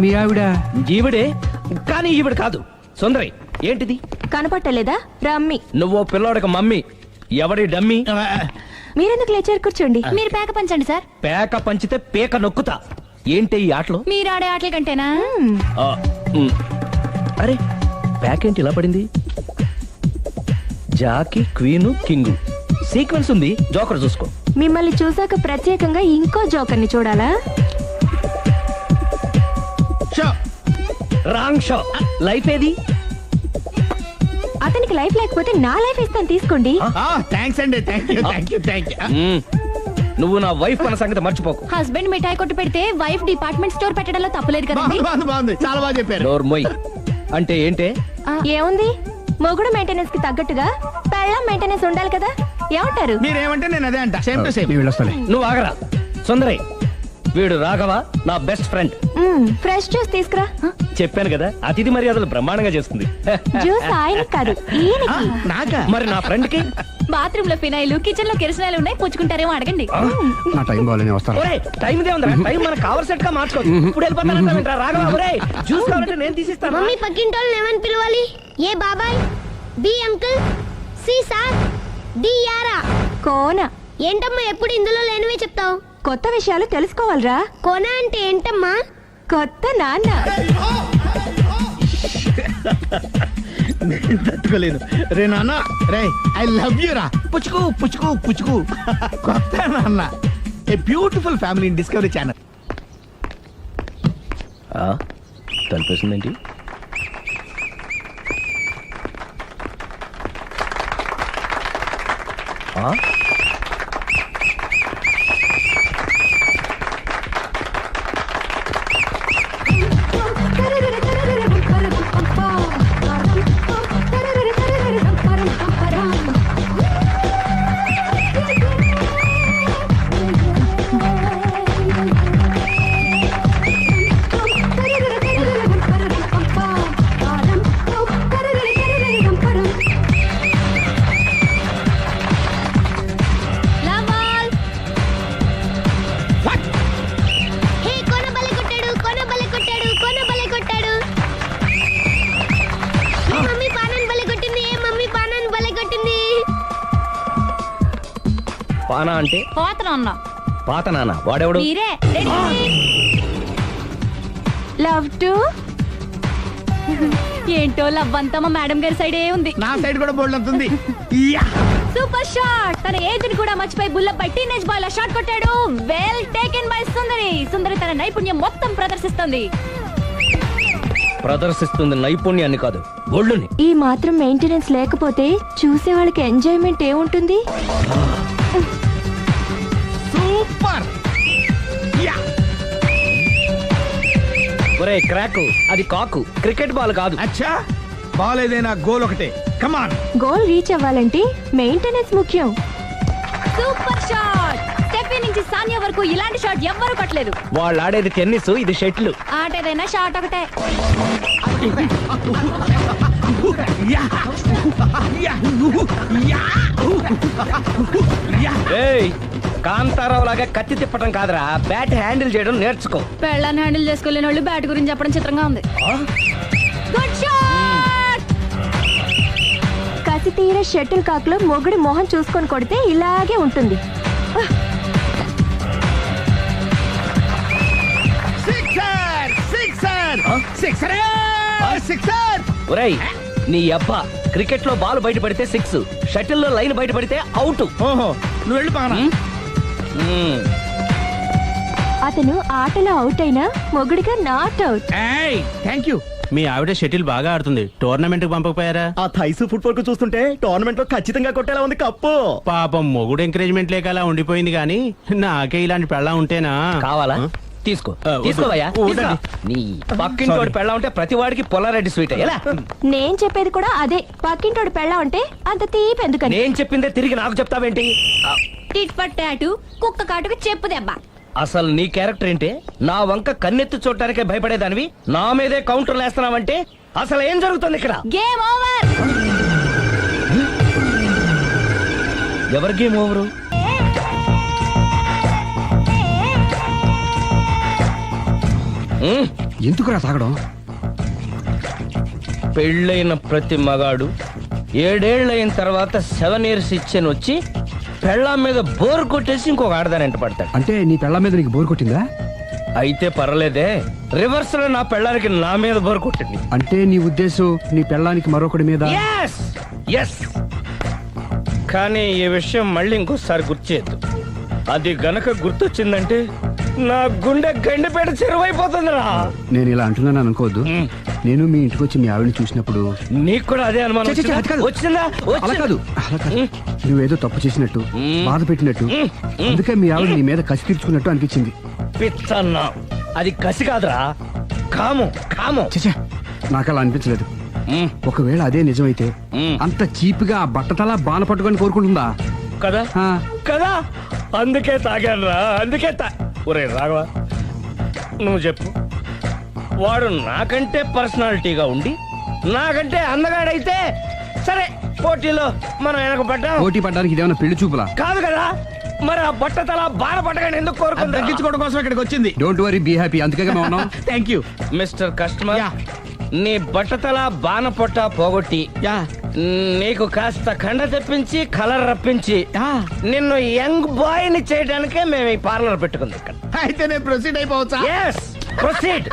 మీ ఆవిడ ఈవిడే, కానీ ఈవిడ కాదు. సుందరి, ఏంటిది? కనపట్టలేదా? రమ్మి. నువ్వు పిల్లోడక మమ్మీ. ఎవడి డమ్మీ? మీరెందుకు లేచారు? కూర్చోండి. మీరు పేక పంచండి సార్. పేక పంచితే పేక నొక్కుతా. ఏంటి ఈ ఆటలు? మీరు ఆడే ఆటల కంటేనా? ఆ, అరే పేక ఏంటి ఇలా పడింది? జాకి, క్వీను, కింగు సీక్వెన్స్ ఉంది. జోకర్ చూసుకో. మిమ్మల్ని చూసాక ప్రత్యేకంగా ఇంకో జోకర్ని చూడాలా? Wrong show. లైఫ్ ఏది? అతనికి లైఫ్ లేకపోతే నా లైఫ్ ఇస్తాను, తీసుకోండి. థ్యాంక్స్ అండి. Thank you. నువ్వు నా వైఫ్ అన్న సంగతి మర్చిపోకు. హస్బెండ్ మిఠాయి కొట్టు పెడితే వైఫ్ డిపార్ట్మెంట్ స్టోర్ పెట్టడంలో తప్పలేదు కదండి. బాగుంది, చాలా బాగా చెప్పారు. నోరు మొయ్. అంటే ఏంటే? ఏముంది, మొగుడు మెయింటెనెన్స్ కి తగ్గట్టుగా పెళ్ళాం మెయింటెనెన్స్ ఉండాలి కదా. ఏమంటారు? మీరేమంటే నేను అదే అంట. Same to same. నువ్వు ఆగరా. సుందరి, వీడు రాఘవ, నా బెస్ట్ ఫ్రెండ్. ఫ్రెష్ జ్యూస్ తీసుకురా. చెప్పాను కదా, అతిథి మర్యాదలు బ్రహ్మాండంగా చేస్తుంది. జ్యూస్ ఆయన కాదు, ఈయనకి. నాకా? మరి నా ఫ్రెండ్ కి? బాత్రూమ్ లో ఫినాయిల్, కిచెన్ లో కిరసనాయిలు ఉన్నాయి, పుచ్చుకుంటారేమో అడగండి. నా టైం బాగాలని వస్తాను. ఒరేయ్, టైం దే ఉందిరా. టైం మనకు కావర్ సెట్ గా మార్చుకోవచ్చు. ఇప్పుడు వెళ్ళిపోతానంటావేంట్రా రాఘవ? ఒరేయ్, జ్యూస్ కావాలంటే నేను తీసిస్తాను. మమ్మీ పక్కింటోళ్ళని ఏమని పిలవాలి? ఏ బాబాయ్, B uncle, C sir, D యారా. కోన. ఏంటమ్మా ఎప్పుడు ఇందులో లేనివే చెప్తావు? కొత్త విషయాలు తెలుసుకోవాలిరా. కోన అంటే ఏంటమ్మా? కొత్త నాన్న. నేను తట్టుకోలేను. రే నాన్న, రే ఐ లవ్ యూ రా. పుచ్చుకు పుచ్చుకు పుచ్చుకు. కొత్త నాన్న. A beautiful family in discovery channel. తలిపేసిందేంటి? హే కోన బలే కొట్టాడు, కోన బలే కొట్టాడు, కోన బలే కొట్టాడు. ఏ మమ్మీ పానాన్ని బలే కొట్టింది, ఏ మమ్మీ పానాన్ని బలే కొట్టింది. పానా అంటే? పోత నాన్న. పాత నాన్న. వాడెవడు? మీరే. Love to. ఏంటో లవ్ అంతా మా మేడం గారి సైడే ఉంది. నా సైడ్ కూడా బోల్డ్ అవుతుంది. Super shot. తన ఏజ్ ని కూడా మర్చిపోయి బుల్లపై టీనేజ్ బాయ్ లా షాట్ కొట్టాడు. వెల్ టేకెన్ బై సుందరి. సుందరి తన నైపుణ్యం మొత్తం ప్రదర్శిస్తుంది. ప్రదర్శిస్తుంది నైపుణ్యాన్ని కాదు, ఒళ్ళుని. ఈ మాత్రం మెయింటెనెన్స్ లేకపోతే చూసే వాళ్ళకి ఎంజాయ్మెంట్ ఏముంటుంది? సూపర్. ఒరే క్రాకు, అది కాకు, క్రికెట్ బాల్ కాదు. అచ్చా, బాల్ ఏదైనా గోల్ ఒకటే. కమాన్. గోల్ రీచ్ అవ్వాలంటే మెయింటెనెన్స్ ముఖ్యం. Super shot. స్టెఫీ నుంచి సానియా వరకు ఇలాంటి షాట్ ఎవ్వరూ కొట్టలేదు. వాళ్ళు ఆడేది టెన్నిస్, ఇది షటిల్. ఆట ఏదైనా షాట్ ఒకటే. ఏయ్, కాంతారావు లాగా కత్తి తిప్పటం కాదురా, బ్యాట్ హ్యాండిల్ చేయడం నేర్చుకో. పెళ్ళాన్ని హ్యాండిల్ చేసుకోలేని వాళ్ళు బ్యాట్ గురించి చెప్పడం చిత్రంగా ఉంది. Good shot. కసి తీర షటిల్ కాక్ లో మొగుడి మొహం చూసుకొని కొడితే ఇలాగే ఉంటుంది. Sixer sixer sixer sixer. ఒరేయ్, నీ అబ్బా, క్రికెట్ లో బాల్ బయట పడితే 6, షటిల్ లో లైన్ బయట పడితే అవుట్. ఓహో, నువ్వు వెళ్ళి పానా. అతను ఆటలో అవుట్ అయినా మొగుడిగా నాట్ అవుట్. Thank you. మీ ఆవిడ షటిల్ బాగా ఆడుతుంది, టోర్నమెంట్ కి పంపకపోయారా? ఆ థైస్ ఫుట్బాల్ కు చూస్తుంటే టోర్నమెంట్ లో ఖచ్చితంగా కొట్టేలా ఉంది కప్పు. పాపం మొగుడు ఎంకరేజ్మెంట్ లేక అలా ఉండిపోయింది గానీ నాకే ఇలాంటి పెళ్ళా ఉంటేనా. కావాలా? తీసుకో, వద్దు. తీసుకోవయ్యా. వద్దండి. నీ పక్కింటోడి పెళ్ళ ఉంటే ప్రతి వాడికి పొలారెడ్డి స్వీట్. ఎలా? నేను చెప్పేది కూడా అదే. పక్కింటోడు పెళ్ళా ఉంటే అంత తీపి ఎందుకని? నేను చెప్పిందే తిరిగి నాకు చెప్తావేంటి? టిట్ ఫట్ టాటు, కుక్క కాటుకు చెప్పు దెబ్బ. అసలు నీ క్యారెక్టర్ ఏంటి? నా వంక కన్నెత్తి చూడటానికే భయపడేదానివి నా మీదే కౌంటర్ వేస్తున్నావంటే అసలు ఏం జరుగుతుంది ఇక్కడ? Game over. ఎవరి గేమ్ ఓవరు? ఎందుకురా తాగడం? పెళ్ళైన ప్రతి మగాడు 7 ఏళ్ళైన తర్వాత 7 years ఇచ్చాను వచ్చి పెళ్ళాం మీద బోర్ కొట్టేసి ఇంకొక ఆడదాని పడతాడు. అంటే నీ పెళ్ళ మీద నీకు బోర్ కొట్టిందా? అయితే పర్లేదే, రివర్స్ లో నా పెళ్ళానికి నా మీద బోర్ కొట్టింది. అంటే నీ ఉద్దేశం నీ పెళ్ళానికి మరొకటి మీద? Yes yes. కానీ ఈ విషయం మళ్ళీ ఇంకోసారి గుర్తు చేయొద్దు. అది గనక గుర్తొచ్చిందంటే నా గుండె గండిపేట చెరువైపోతుందిరా. నేను ఇలా అంటున్నాను అనుకోవద్దు. నేను మీ ఇంటికి వచ్చి మీ ఆవిడని చూసినప్పుడు నీకు కూడా అదే అనుమానం ఛీ, ఛీ, అది కాదు. వచ్చిందా? అలా కాదు, అలా కాదు. నువ్వేదో తప్పు చేసినట్టు, బాధ పెట్టినట్టు, అందుకే మీ ఆవిడ నీ మీద కసి తీర్చుకున్నట్టు అనిపించింది. పిచ్చన్నా, అది కసి కాదురా, కాము కాము. చచ్చా, నాకు అలా అనిపించలేదు. ఒకవేళ అదే నిజమైతే అంత చీప్ గా ఆ బట్టతలా బాన పట్టుకొని కోరుకుంటుందా? కదా ఆ. కదా, అందుకే తాగాను రా, అందుకే ఒరే రాఘవ, నువ్వు చెప్పు, వాడు నాకంటే పర్సనాలిటీగా ఉండి నాకంటే అందగాడైతే సరే, పోటీలో మనం వెనక పడ్డాం. పోటీ పడ్డానికి ఇదేమన్నా పెళ్లి చూపులా? కాదు కదా, మరి ఆ బట్టతల బాన పట్టగానే ఎందుకు కోరుకుంది? తగ్గించుకోవడం కోసం ఇక్కడికి వచ్చింది. Don't worry, be happy. అందుకే మేము ఉన్నాం. Thank you. Mister customer, yeah. నీ బట్టతల బాన పొట్ట పోగొట్టి యా నీకు కాస్త కండ తెప్పించి కలర్ రప్పించి నిన్ను యంగ్ బాయ్ ని చేయడానికే మేము ఈ పార్లర్ పెట్టుకుంది ఇక్కడ. అయితే నేను ప్రొసీడ్ అయిపోవచ్చా? Yes, proceed.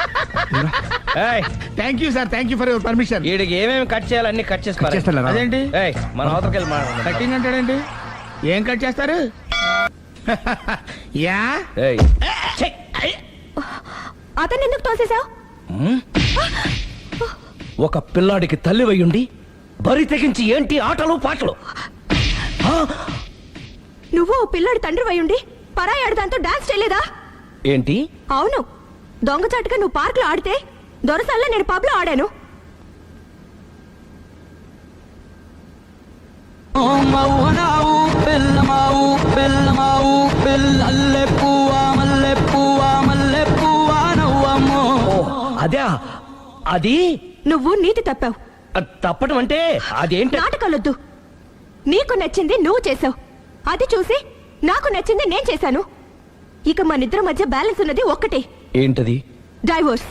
Thank you sir, thank you for your permission. వీడికి ఏమేమి కట్ చేయాలి అన్ని కట్ చేసి పారేయ్. చేస్తారా? అదేంటి ఏయ్, మన అవతలకి వెళ్ళి మాట్లాడదాం. కటింగ్ అంటాడండి? ఏం కట్ చేస్తారు? యా ఏయ్, ఛీ! అతను ఎందుకు తోసేసావు? ఒక పిల్లాడికి తల్లి వయ్యుండి బరి తెగించి ఏంటి ఆటలు పాటలు? నువ్వు ఓ పిల్లడి తండ్రి వయ్యుండి పరాయి ఆడదాంతో డాన్స్ చేయలేదా? ఏంటి? అవును, దొంగచాటుగా నువ్వు పార్క్ లో ఆడితే దొరసల్లా నేను పబ్ లో ఆడాను. అదే అది నువ్వు నీతి తప్పావు. తప్పడం అంటే అదేంటి? నాటకాలొద్దు. నీకు నచ్చింది నువ్వు చేసావు, అది చూసి నాకు నచ్చింది నేను చేశాను. ఇక మన ఇద్దరి మధ్య బ్యాలెన్స్ ఉన్నది ఒక్కటే. ఏంటది? డైవోర్స్.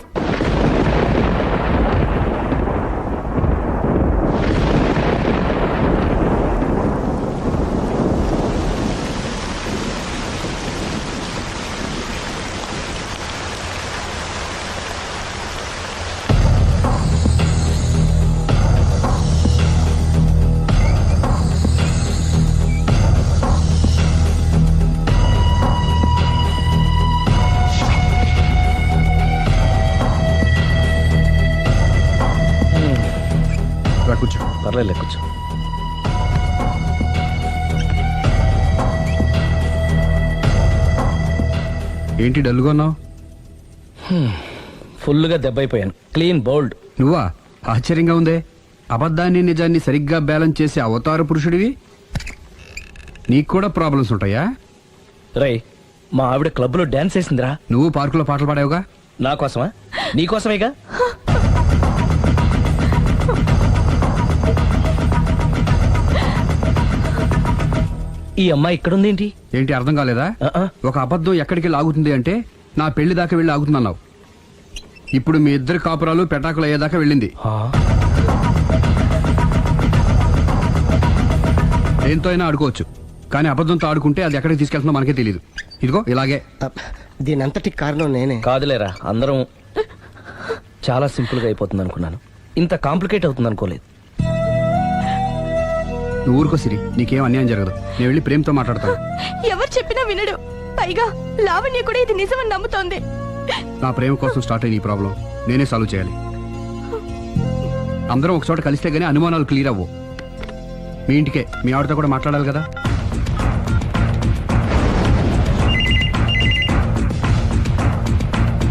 కూర్చో. పర్లేదు, కూర్చో. ఏంటి డల్గా ఉన్నావు? ఫుల్గా దెబ్బైపోయాను. Clean bowled. నువ్వా? ఆశ్చర్యంగా ఉందే. అబద్ధాన్ని నిజాన్ని సరిగ్గా బ్యాలెన్స్ చేసే అవతార పురుషుడివి. నీకు కూడా ప్రాబ్లమ్స్ ఉంటాయా? రై, మా ఆవిడ క్లబ్ లో డాన్స్ వేసిందిరా. నువ్వు పార్కులో పాటలు పాడావుగా? నా కోసమా? నీ కోసమేగా. ఈ అమ్మాయి ఇక్కడుందేంటి? ఏంటి అర్థం కాలేదా? ఒక అబద్ధం ఎక్కడికి లాగుతుంది అంటే నా పెళ్లి దాకా వెళ్ళి ఆగుతుందన్నావు. ఇప్పుడు మీ ఇద్దరు కాపురాలు పెటాకులు అయ్యేదాకా వెళ్ళింది. దేంతో అయినా ఆడుకోవచ్చు, కానీ అబద్ధంతో ఆడుకుంటే అది ఎక్కడికి తీసుకెళ్తుందో మనకే తెలియదు. ఇదిగో ఇలాగే. దీనంతటి కారణం నేనే. కాదులేరా, అందరం చాలా సింపుల్ గా అయిపోతుంది అనుకున్నాను. ఇంత కాంప్లికేట్ అవుతుంది అనుకోలేదు. నువ్వు ఊరుకో సిరి, నీకేం అన్యాయం జరగదు. నేను వెళ్ళి ప్రేమతో మాట్లాడతాను. ఎవరు చెప్పినా వినడు. పైగా లావణ్య కూడా ఇది నిజమని నమ్ముతోంది. నా ప్రేమ కోసం స్టార్ట్ అయిన ఈ ప్రాబ్లం నేనే సాల్వ్ చేయాలి. అందరం ఒక చోట కలిస్తే గానీ అనుమానాలు క్లియర్ అవ్వు. మీ ఇంటికే, మీ ఆవిడతో కూడా మాట్లాడాలి కదా.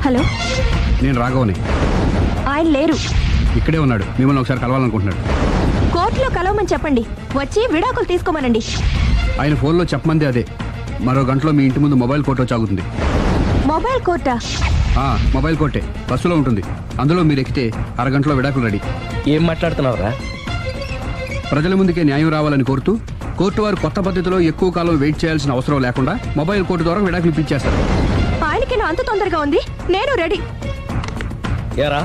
హలో, నేను రాఘవని. ఆయన లేరు. ఇక్కడే ఉన్నాడు, మిమ్మల్ని ఒకసారి కలవాలనుకుంటున్నాడు. కోర్టులో కలవమని చెప్పండి, వచ్చి విడాకులు తీసుకోమనండి. ఆయన ఫోన్లో చెప్పమంది అదే. మరో గంటలో మీ ఇంటి ముందు మొబైల్ కోర్టు వచ్చి ఆగుతుంది. మొబైల్ కోర్టా? మొబైల్ కోర్టే, బస్సులో ఉంటుంది. అందులో మీరు ఎక్కితే అరగంటలో విడాకులు రెడీ. ఏం మాట్లాడుతున్నావురా? ప్రజల ముందుకే న్యాయం రావాలని కోరుతూ కోర్టు వారు కొత్త పద్ధతిలో ఎక్కువ కాలం వెయిట్ చేయాల్సిన అవసరం లేకుండా మొబైల్ కోర్టు ద్వారా విడాకులు ఇప్పించేస్తారు. ఆయనకి నా అంత తొందరగా ఉంది, నేను రెడీ. ఏరా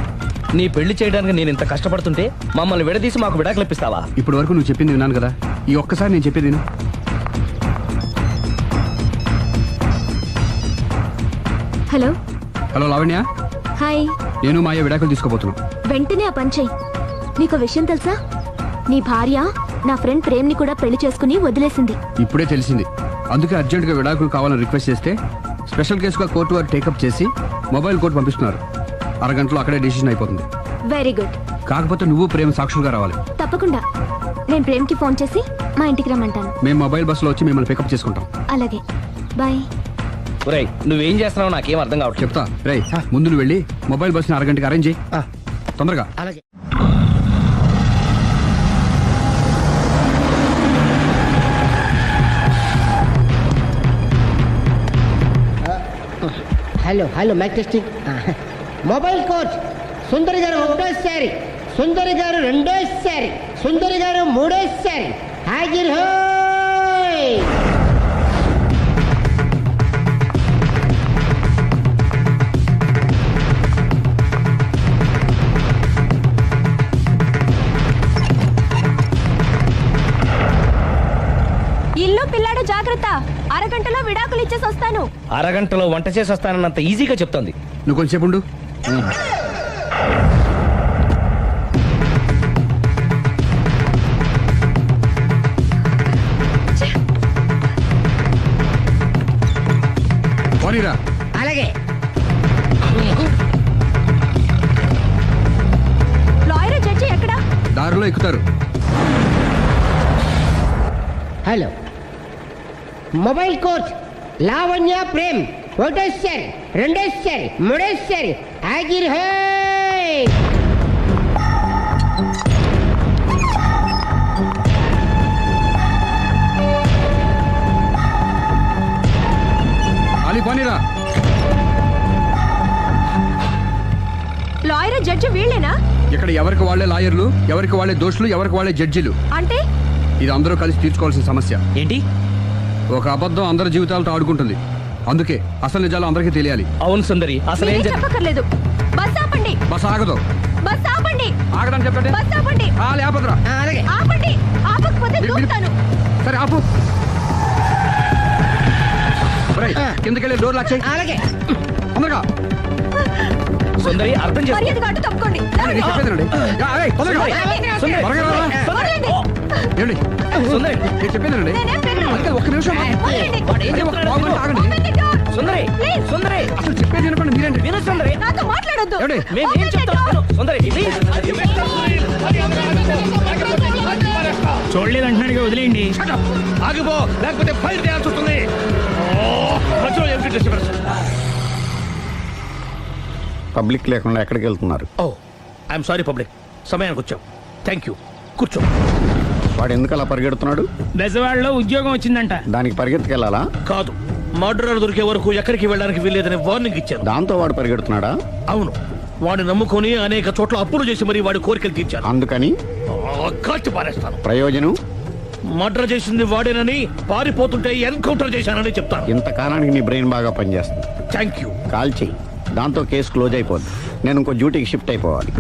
నీ పెళ్లి చేయడానికి నేను ఇంత కష్టపడుతుంటే మమ్మల్ని విడదీసి మాకు విడాకులు ఇప్పిస్తావా? ఇప్పటి వరకు నువ్వు చెప్పింది విన్నాను కదా, ఈ ఒక్కసారి నేను చెప్పేది విను. Hello hello Lavanya, hi. నేను మాయ విడాకులు తీసుకోబోతున్నాను. వెంటనే ఆ పని చెయ్యి. నీకు విషయం తెలుసా? నీ భార్య నా ఫ్రెండ్ ప్రేమ్ని కూడా పెళ్లి చేసుకుని వదిలేసింది. ఇప్పుడే తెలిసింది. అందుకే అర్జెంటుగా విడాకులు కావాలని రిక్వెస్ట్ చేస్తే స్పెషల్ కేసుగా కోర్టు వారు టేకప్ చేసి మొబైల్ కోర్టు పంపిస్తున్నారు. అరగంటలో అక్కడే డెసిషన్ అయిపోతుంది. Very good. కాకపోతే నువ్వు ప్రేమ సాక్షులుగా రావాలి. తప్పకుండా. నేను ప్రేమ్కి ఫోన్ చేసి మా ఇంటికి రమ్మంటాను. మేము మొబైల్ బస్సులో వచ్చి మిమ్మల్ని పికప్ చేసుకుంటాం. అలాగే, బాయ్. ఒరేయ్ నువ్వేం చేస్తున్నావు నాకేం అర్థం కావట్లేదు. చెప్తా. రేయ్ ముందు నువ్వు వెళ్ళి మొబైల్ బస్సుని అరగంటకి అరేంజ్ చేయి. తొందరగా. అలాగే. Hello mic testing. Mobile coach Sundari గారు ఒకటోసారి, సుందరి గారు రెండోసారి, సుందరి గారు మూడోసారి. హాజిర్ హోయ్. ఇల్లు పిల్లాడు జాగ్రత్త. అరగంటలో విడాకులు ఇచ్చేసి వస్తాను. అరగంటలో వంట చేసి వస్తానన్నంత ఈజీగా చెప్తోంది. నువ్వు కొంచెం ఉండు. పోనీరా. అలాగే. లాయర్ జడ్జి ఎక్కడా? దారిలో ఎక్కుతారు. Hello mobile coach Lavanya Prem ఒకటోసారి, రెండోసారి, మూడోసారి. హాజిర్ హోయ్. అలీ పోనీరా. లాయర్ జడ్జి వీళ్ళేనా? ఇక్కడ ఎవరికి వాళ్ళే లాయర్లు, ఎవరికి వాళ్ళే దోషులు, ఎవరికి వాళ్ళే జడ్జిలు. అంటే ఇది అందరూ కలిసి తీర్చుకోవాల్సిన సమస్య. ఏంటి? ఒక అబద్ధం అందరి జీవితాలతో ఆడుకుంటుంది. అందుకే అసలు నిజాలు అందరికీ తెలియాలి. అవును సుందరి, అసలు ఏం మీరేం చెప్పక్కర్లేదు. బస్ ఆపండి. బస్ ఆగదు. బస్ ఆపండి. ఆగడం చెప్పండి. బస్ ఆపండి. లేపదురా. అలాగే. ఆపండి. ఆపకపోతే దూకుతాను. సరే ఆపు. కిందకెళ్ళి డోర్ లాక్ చేయి. అలాగే. తొందరగా. సుందరి అర్థం చేసుకో. మర్యాదగా అడ్డు తప్పుకోండి. నేను చెప్పేదేనండి. తొందరగా. సుందరి, త్వరగా రారా. వదలండి. ఏమండి? సుందరి, నేను చెప్పేదేనండి. నేనేం పెట్టను. అంతే, ఒక్క నిమిషం. వదలండి. అదే, ఒక పావు గంట ఆగండి. Open the door. Sundari, Please. సుందరి, అసలు చెప్పేది వినపండి మీరేంటి. విను సుందరి. నాతో మాట్లాడొద్దు. ఏమండి? మేము ఏం Open the చెప్తాం door. విను. సుందరి, please. చూడలేదు అంటున్నాడు, వదిలేయండి. ఆగిపో, లేకపోతే ఫైల్ చేయాల్సి వస్తుంది. పబ్లిక్ లేకుండా ఎక్కడికి వెళ్తున్నారు? ఓ ఐఎమ్ సారీ పబ్లిక్, సమయానికి వచ్చాం. Thank you. కూర్చో. వాడు ఎందుకు అలా పరిగెడుతున్నాడు? బెజవాడలో ఉద్యోగం వచ్చిందంట. దానికి పరిగెత్తుకెళ్ళాలా? కాదు, మర్డరర్ దొరికే వరకు ఎక్కడికి వెళ్ళడానికి వీల్లేదని వార్నింగ్ ఇచ్చాను. దాంతో వాడు పరిగెడుతున్నాడా? అవును, వాడిని నమ్ముకొని అనేక చోట్ల అప్పులు చేసి మరీ వాడి కోరికలు తీర్చాను. అందుకని కాల్చి పారేస్తాను. ప్రయోజనం? మర్డర్ చేసింది వాడేనని, పారిపోతుంటే ఎన్కౌంటర్ చేశానని చెప్తాను. ఇంతకాలానికి నీ బ్రెయిన్ బాగా పనిచేస్తుంది. Thank you. కాల్ చెయ్యి, దాంతో కేసు క్లోజ్ అయిపోద్ది. నేను ఇంకో డ్యూటీకి షిఫ్ట్ అయిపోవాలి.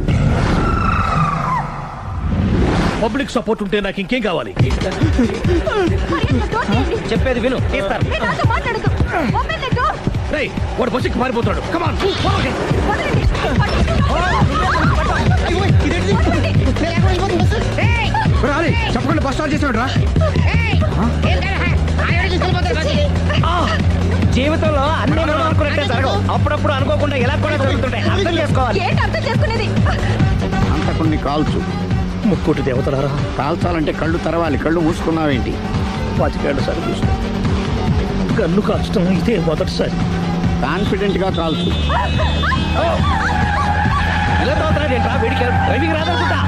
పబ్లిక్ సపోర్ట్ ఉంటే నాకు ఇంకేం కావాలి? మర్యాదగా door తీయండి. చెప్పేది విను, తీస్తారు. మీరు నాతో మాట్లాడొద్దు. Open the door. రేయ్, వాడు బస్సుకి పారిపోతున్నాడు. కమాన్. వదలండి. వదలండి. రాలి చెప్పకుండా బస్ స్టార్ట్ చేసాడు రా. జీవితంలో అన్ని మనం అనుకున్నట్టే జరగవు. అప్పుడప్పుడు అనుకోకుండా ఎలా కూడా జరుగుతుంటాయి. అర్థం చేసుకోవాలి. ఏంటి అర్థం చేసుకునేది? అంత కొన్ని కాల్చు. ముక్కోటి దేవతలారా, కాల్చాలంటే కళ్ళు తెరవాలి. కళ్ళు మూసుకున్నావేంటి? 25 సార్లు చూసిన గన్ను కాల్చడం ఇదే మొదటిసారి. కాన్ఫిడెంట్ గా కాల్చు. ఇలా తోతున్నాడు ఏంట్రా? వీడికి డ్రైవింగ్ రాదనుకుంటా.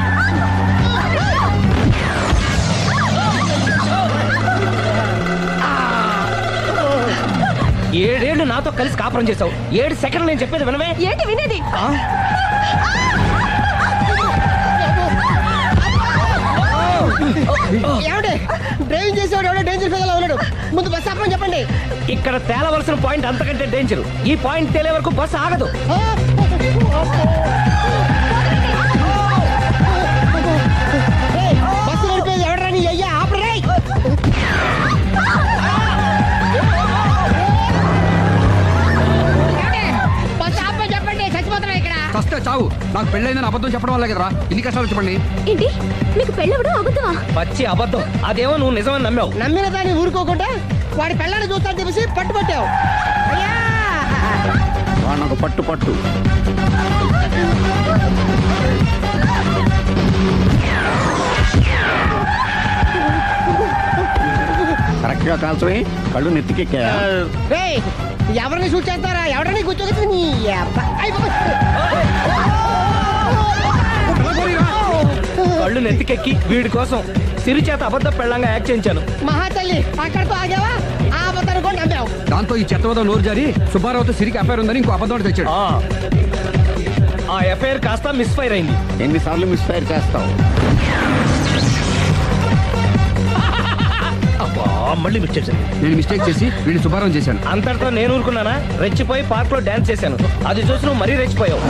ఏడేళ్ళు నాతో కలిసి కాపురం చేసావు. 7 సెకండ్లు నేను చెప్పేది వినవే. ఏంటి వినేది? ఏమండి డ్రైవింగ్ చేసేవాడు ఎవడో డేంజర్ ఫీల్ ఉన్నాడు. ముందు బస్ ఆపమని చెప్పండి. ఇక్కడ తేలవలసిన పాయింట్ అంతకంటే డేంజర్. ఈ పాయింట్ తేలే వరకు బస్సు ఆగదు. ఆ, బస్సు నడిపేది ఎవడరా నీ అయ్యా ఆపరే బస్సు ఆపని చెప్పండి చచ్చిపోతున్నా ఇక్కడ చస్తే చావు నాకు పెళ్ళైందని అబద్ధం చెప్పడం వల్ల కదరా ఇన్ని కష్టాలు చెప్పండి. ఏంటి మీకు పెళ్ళవడం అబద్ధమా? పచ్చి అబద్ధం. అదేమో నువ్వు నిజమని నమ్మావు. నమ్మిన దాన్ని ఊరుకోకుండా వాడి పెళ్ళాన్ని చూస్తాను చెప్పేసి పట్టుబట్టావు అయ్యా వాళ్ళకు పట్టు పట్టు. కరెక్ట్ గా కాల్చవి కళ్ళు నెత్తికెక్కా. రేయ్ ఎవరిని షూట్ చేస్తారా ఎవరిని కూర్చోగచ్చు నీ అబ్బా. అయ్ బాబోయ్. కళ్ళు నెత్తికెక్కి వీడి కోసం సిరి చేత అబద్ధ పెళ్ళంగా యాక్ట్ చేయించాను. మహాతల్లి అక్కడితో ఆగావా ఆ అబద్ధాన్ని కూడా నమ్మావు. దాంతో ఈ చెత్తవద నోరు జారి సుబ్బారావుతో సిరికి అఫైర్ ఉందని ఇంకో అబద్ధం తెచ్చాడు. ఆ ఎఫ్ఐఆర్ కాస్త మిస్ఫైర్ అయింది. ఎన్నిసార్లు మిస్ఫైర్ చేస్తావు? మళ్ళీ మిస్టేక్. నేను మిస్టేక్ చేసి వీడిని సుబ్బారావు చేశాను. అంతటితో నేను ఊరుకున్నానా? రెచ్చిపోయి పార్క్ లో డాన్స్ చేశాను. అది చూసి నువ్వు మరీ రెచ్చిపోయావు.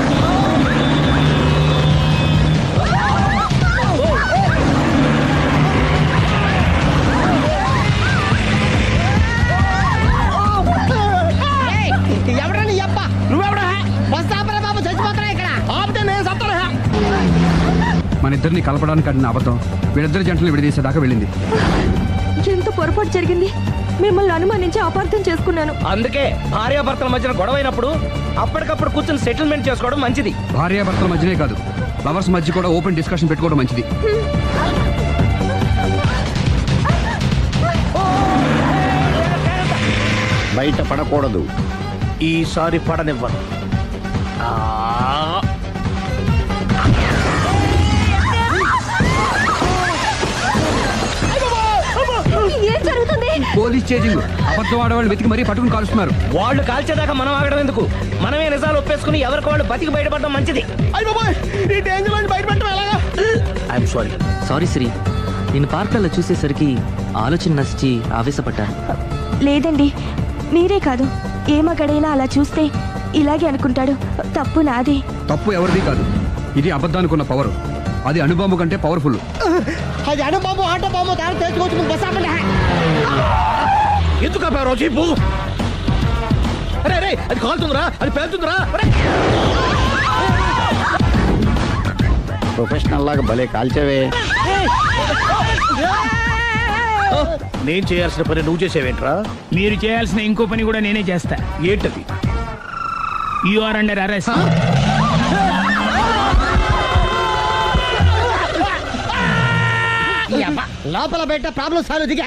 ఎవరా నీ అబ్బా నువ్వెవడా బస్ ఆపరా బాబు చచ్చిపోతున్నా ఇక్కడ ఆపితే నేను సత్తారా. మన ఇద్దరిని కలపడానికి అడిగిన అబద్ధం వీళ్ళిద్దరి జంటలు విడదీసేదాకా వెళ్ళింది. ఎంత పొరపాటు జరిగింది. మిమ్మల్ని అనుమానించి అపార్థం చేసుకున్నాను. అందుకే భార్యాభర్తల మధ్యన గొడవైనప్పుడు అప్పటికప్పుడు కూర్చొని సెటిల్మెంట్ చేసుకోవడం మంచిది. భార్యాభర్తల మధ్యనే కాదు లవర్స్ మధ్య కూడా ఓపెన్ డిస్కషన్ పెట్టుకోవడం మంచిది. బయట పడకూడదు. ఈసారి పడనివ్వను. ఏం జరుగుతుంది? పోలీస్ చేజింగ్ అబద్ధం ఆడవాళ్ళు వెతికి మరీ పట్టుకుని కాలుస్తున్నారు. వాళ్ళు కాల్చేదాకా మనం ఆగడం ఎందుకు? మనమే నిజాలు ఒప్పేసుకుని ఎవరికి వాళ్ళు బతికి బయటపడడం మంచిది. అయ్య బాబోయ్ ఈ డేంజర్ నుంచి బయటపెట్టడం ఎలాగా? I'm sorry. సారీ శ్రీ, నేను పార్కులలో చూసేసరికి ఆలోచన నచ్చి ఆవేశపడ్డాను. లేదండి, మీరే కాదు ఏ మగాడైనా అలా చూస్తే ఇలాగే అనుకుంటాడు. తప్పు నాదే. తప్పు ఎవరిది కాదు. ఇది అబద్ధానికున్న పవర్. అది అణుబాంబు కంటే పవర్ఫుల్. అది అను బాబు ఆటో బాబు దాన్ని తెచ్చుకోవచ్చు బస్ ఆపండి. ఎందుకు ఆపావు చీపు? అరే అది కాలుతుందిరా, అది పేలుతుందిరా. ప్రొఫెషనల్ లాగా భలే కాల్చేవే. నేను చేయాల్సిన పని నువ్వు చేసేవేంట్రా? మీరు చేయాల్సిన ఇంకో పని కూడా నేనే చేస్తా. ఏంటది? You are under arrest. లోపల బయట ప్రాబ్లం సాల్వ్ దిగా